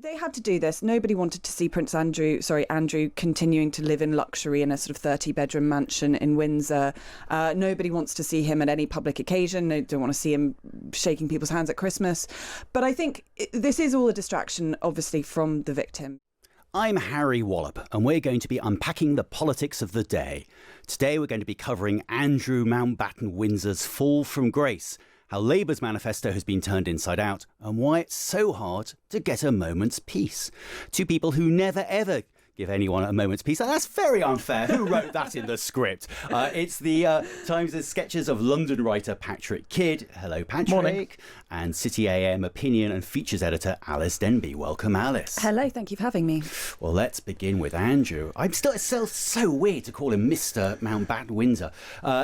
They had to do this. Nobody wanted to see Andrew continuing to live in luxury in a sort of 30-bedroom mansion in Windsor. Nobody wants to see him at any public occasion. They don't want to see him shaking people's hands at Christmas. But I think this is all a distraction, obviously, from the victim. I'm Harry Wallop, and we're going to be unpacking the politics of the day. Today we're going to be covering Andrew Mountbatten Windsor's fall from grace, how Labour's manifesto has been turned inside out, and why it's so hard to get a moment's peace. Two people who never ever give anyone a moment's peace. That's very unfair. Who wrote that in the script? It's the Times and Sketches of London writer Patrick Kidd. Hello, Patrick. Morning. And City AM opinion and features editor Alys Denby. Welcome, Alys. Hello, thank you for having me. Well, let's begin with Andrew. It's so weird to call him Mr. Mountbatten Windsor.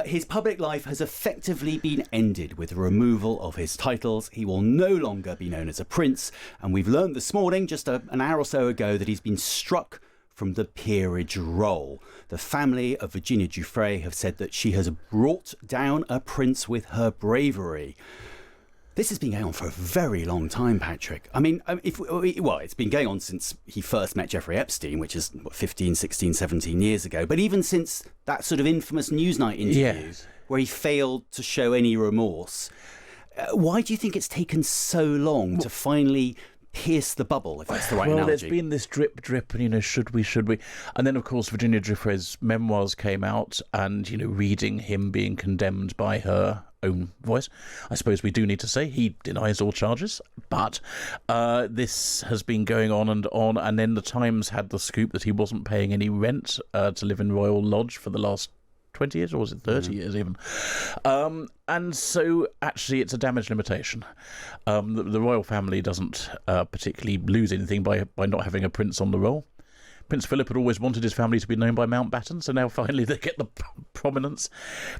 His public life has effectively been ended with the removal of his titles. He will no longer be known as a prince. And we've learned this morning, just an hour or so ago, that he's been struck from the peerage role. The family of Virginia Giuffre have said that she has brought down a prince with her bravery. This has been going on for a very long time, Patrick. I mean, it's been going on since he first met Jeffrey Epstein, which is 15, 16, 17 years ago. But even since that sort of infamous Newsnight interview where he failed to show any remorse, why do you think it's taken so long to finally pierce the bubble, if that's the right analogy? There's been this drip, and, should we? And then, of course, Virginia Giuffre's memoirs came out and, reading him being condemned by her own voice. I suppose we do need to say he denies all charges, but this has been going on, and then the Times had the scoop that he wasn't paying any rent to live in Royal Lodge for the last 20 years, or was it 30 years even? And so actually it's a damage limitation. The royal family doesn't particularly lose anything by not having a prince on the roll. Prince Philip had always wanted his family to be known by Mountbatten, so now finally they get the prominence.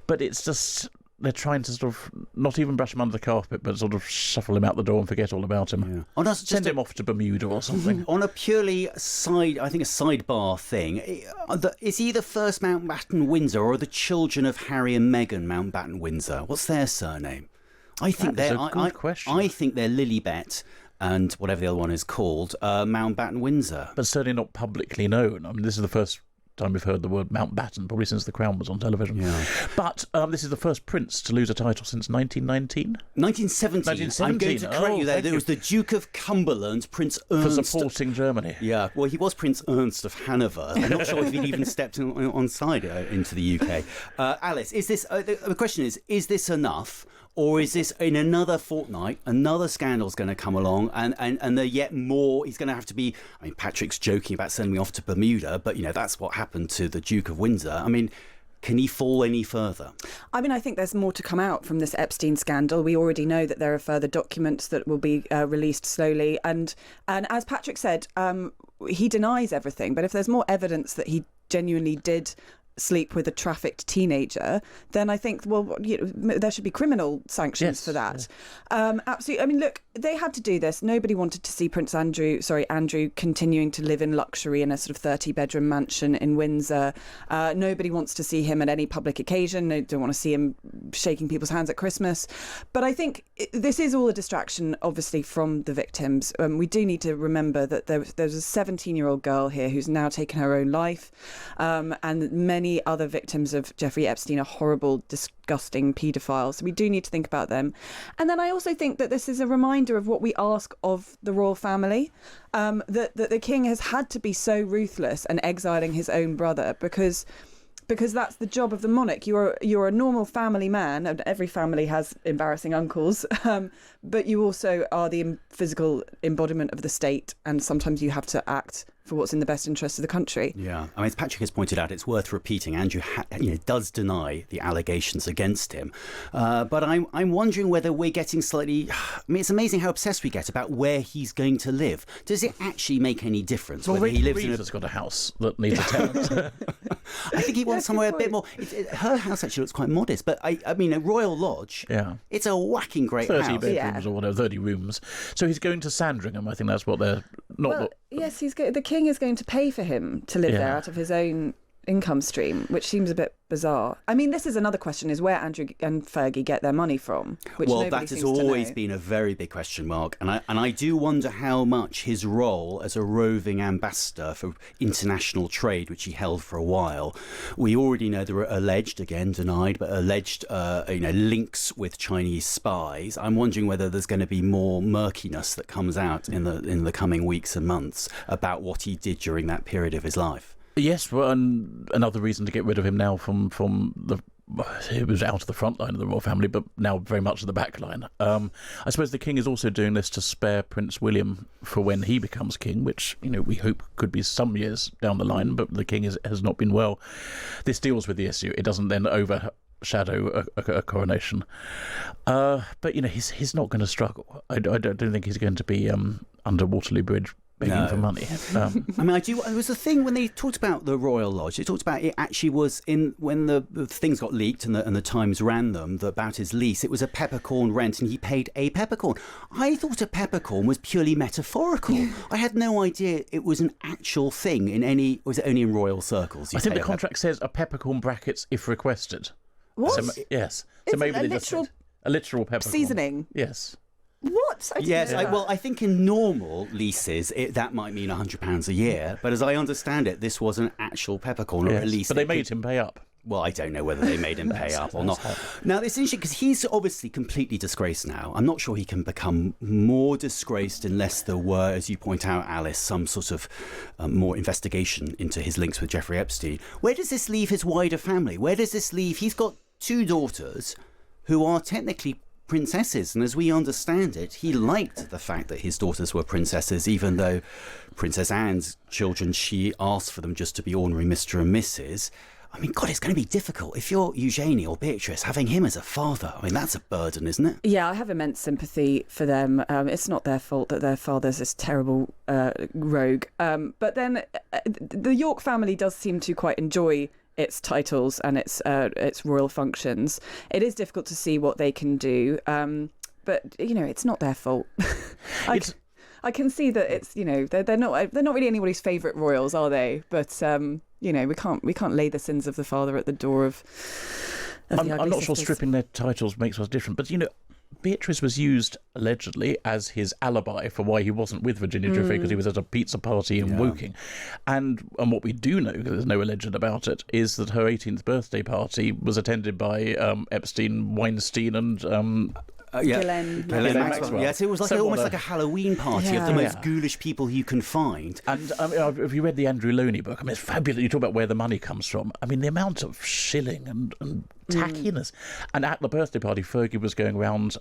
But it's just, they're trying to sort of not even brush him under the carpet, but sort of shuffle him out the door and forget all about him. Yeah. Send him off to Bermuda or something. On a purely sidebar thing, is he the first Mountbatten Windsor, or are the children of Harry and Meghan Mountbatten Windsor? What's their surname? I think that's a good question. I think they're Lilibet and whatever the other one is called, Mountbatten Windsor. But certainly not publicly known. I mean, this is the first time we've heard the word Mountbatten, probably since The Crown was on television. Yeah. But this is the first prince to lose a title since 1919? 1917. I'm going to correct you there. There was the Duke of Cumberland, Prince Ernst. For supporting Germany. Yeah, well, he was Prince Ernst of Hanover. I'm not sure if he'd even stepped on side into the UK. Alys, is this the question is this enough? Or is this, in another fortnight, another scandal's going to come along and there yet more, he's going to have to be, Patrick's joking about sending me off to Bermuda, but, that's what happened to the Duke of Windsor. Can he fall any further? I think there's more to come out from this Epstein scandal. We already know that there are further documents that will be released slowly. And as Patrick said, he denies everything. But if there's more evidence that he genuinely did sleep with a trafficked teenager, then I think, there should be criminal sanctions for that. Yeah. Absolutely. Look, they had to do this. Nobody wanted to see Andrew continuing to live in luxury in a sort of 30-bedroom mansion in Windsor. Nobody wants to see him at any public occasion. They don't want to see him shaking people's hands at Christmas. But I think this is all a distraction, obviously, from the victims. We do need to remember that there's a 17-year-old girl here who's now taken her own life, and many other victims of Jeffrey Epstein are horrible, disgusting paedophiles. So we do need to think about them. And then I also think that this is a reminder of what we ask of the royal family, that the king has had to be so ruthless and exiling his own brother because that's the job of the monarch. You're a normal family man, and every family has embarrassing uncles, but you also are the physical embodiment of the state, and sometimes you have to act for what's in the best interest of the country. Yeah, as Patrick has pointed out, it's worth repeating. Andrew does deny the allegations against him, but I'm wondering whether we're getting slightly. It's amazing how obsessed we get about where he's going to live. Does it actually make any difference whether he lives in has got a house that needs a tenant? I think he wants somewhere a bit more. Her house actually looks quite modest, but a Royal Lodge. Yeah, it's a whacking great 30 house. 30 bedrooms or whatever, 30 rooms. So he's going to Sandringham. I think that's what they're not. Yes, the king is going to pay for him to live there out of his own income stream, which seems a bit bizarre. I mean, this is another question, is where Andrew and Fergie get their money from, which well, nobody that has seems to always know. been a very big question mark, and I do wonder how much his role as a roving ambassador for international trade, which he held for a while, we already know there were alleged, again denied, but alleged links with Chinese spies. I'm wondering whether there's going to be more murkiness that comes out in the coming weeks and months about what he did during that period of his life. Yes, well, and another reason to get rid of him now from the... It was out of the front line of the royal family, but now very much at the back line. I suppose the king is also doing this to spare Prince William for when he becomes king, which, we hope could be some years down the line, but the king has not been well. This deals with the issue. It doesn't then overshadow a coronation. But, he's not going to struggle. I don't think he's going to be under Waterloo Bridge begging for money. I mean, it was a thing when they talked about the Royal Lodge. They talked about it actually was when the things got leaked and the Times ran them about his lease. It was a peppercorn rent, and he paid a peppercorn. I thought a peppercorn was purely metaphorical. I had no idea it was an actual thing in any. Was it only in royal circles? I think the contract says a peppercorn brackets if requested. What? So, yes. Is So maybe it they a just literal said a literal peppercorn seasoning? Yes. What? I didn't Yes, know that. I think in normal leases that might mean £100 a year, but as I understand it, this was an actual peppercorn, or Yes. at least. But they made him pay up. Well, I don't know whether they made him pay up or not. Now, it's interesting because he's obviously completely disgraced now. I'm not sure he can become more disgraced unless there were, as you point out, Alice, some sort of more investigation into his links with Jeffrey Epstein. Where does this leave his wider family? Where does this leave? He's got 2 daughters who are technically princesses, and as we understand it, he liked the fact that his daughters were princesses, even though Princess Anne's children, she asked for them just to be ordinary Mr. and Mrs. I mean, God, it's going to be difficult if you're Eugenie or Beatrice, having him as a father. I mean, that's a burden, isn't it? Yeah, I have immense sympathy for them. It's not their fault that their father's this terrible rogue. But then the York family does seem to quite enjoy its titles and its royal functions. It is difficult to see what they can do, but it's not their fault. I can see that it's they're not really anybody's favourite royals, are they? But we can't lay the sins of the father at the door of the I'm ugly not sure sisters. stripping their titles makes us different, but Beatrice was used allegedly as his alibi for why he wasn't with Virginia Giuffre, because he was at a pizza party in Woking. And what we do know, because there's no alleged about it, is that her 18th birthday party was attended by Epstein, Weinstein, and Ghislaine Maxwell. Yes, it was almost like a Halloween party of the Yeah. most ghoulish people you can find. And have you read the Andrew Loney book? I mean, it's fabulous. You talk about where the money comes from. I mean, the amount of shilling and tackiness. And at the birthday party, Fergie was going around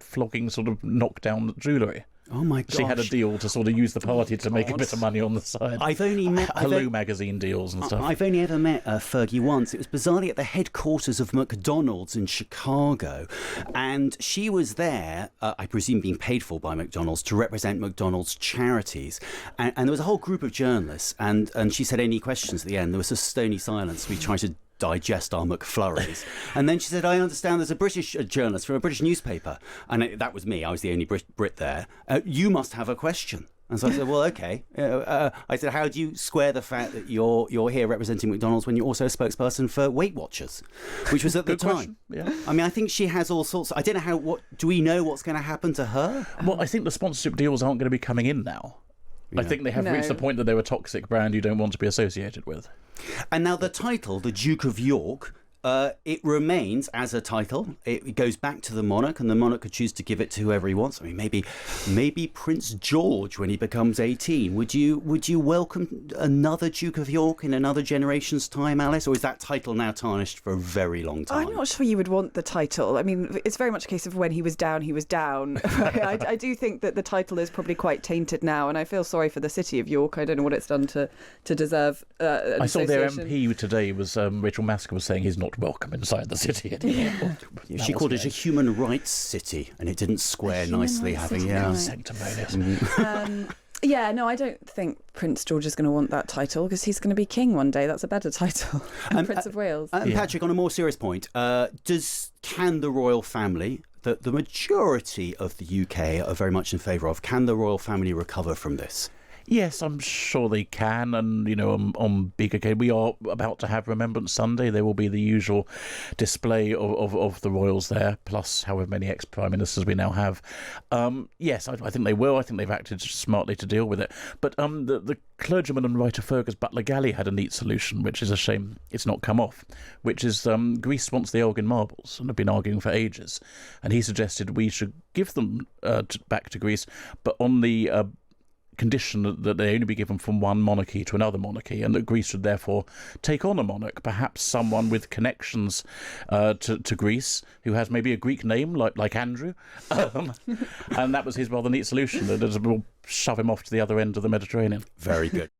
flogging sort of knockdown jewellery. Oh my gosh. She had a deal to sort of use the party to make a bit of money on the side. I've only met Hello magazine deals and stuff. I've only ever met Fergie once. It was bizarrely at the headquarters of McDonald's in Chicago, and she was there, I presume being paid for by McDonald's, to represent McDonald's charities. And there was a whole group of journalists, and she said any questions at the end. There was a stony silence. We tried to digest our McFlurries. And then she said, I understand there's a British journalist from a British newspaper. And that was me. I was the only Brit there. You must have a question. And so I said, well, okay. I said, how do you square the fact that you're here representing McDonald's when you're also a spokesperson for Weight Watchers, which was at the Good time? question. Yeah. I mean, I think she has all sorts. I don't know do we know what's going to happen to her? Well, I think the sponsorship deals aren't going to be coming in now. I think they have reached the point that they're a toxic brand you don't want to be associated with. And now the title, the Duke of York, it remains as a title. It goes back to the monarch, and the monarch could choose to give it to whoever he wants. I mean, maybe Prince George when he becomes 18. Would you welcome another Duke of York in another generation's time, Alice? Or is that title now tarnished for a very long time? I'm not sure you would want the title. I mean, it's very much a case of when he was down, he was down. I do think that the title is probably quite tainted now, and I feel sorry for the city of York. I don't know what it's done to deserve an I saw their association. MP today was Rachel Masker was saying he's not welcome inside the city anymore. Yeah, she called it a human rights city, and it didn't square nicely having sanctimonious. Yeah, no, I don't think Prince George is going to want that title because he's going to be king one day. That's a better title. Prince of Wales. Patrick, on a more serious point, can the royal family, that the majority of the UK are very much in favour of, can the royal family recover from this? Yes, I'm sure they can, and on big occasion, we are about to have Remembrance Sunday. There will be the usual display of the royals there, plus however many ex-prime ministers we now have. Yes, I think they will. I think they've acted smartly to deal with it. But the clergyman and writer Fergus Butler-Galley had a neat solution, which is a shame it's not come off, which is Greece wants the Elgin marbles and have been arguing for ages, and he suggested we should give them back to Greece, but on the condition that they only be given from one monarchy to another monarchy, and that Greece should therefore take on a monarch, perhaps someone with connections to Greece, who has maybe a Greek name like Andrew, and that was his rather neat solution, that it will shove him off to the other end of the Mediterranean. Very good.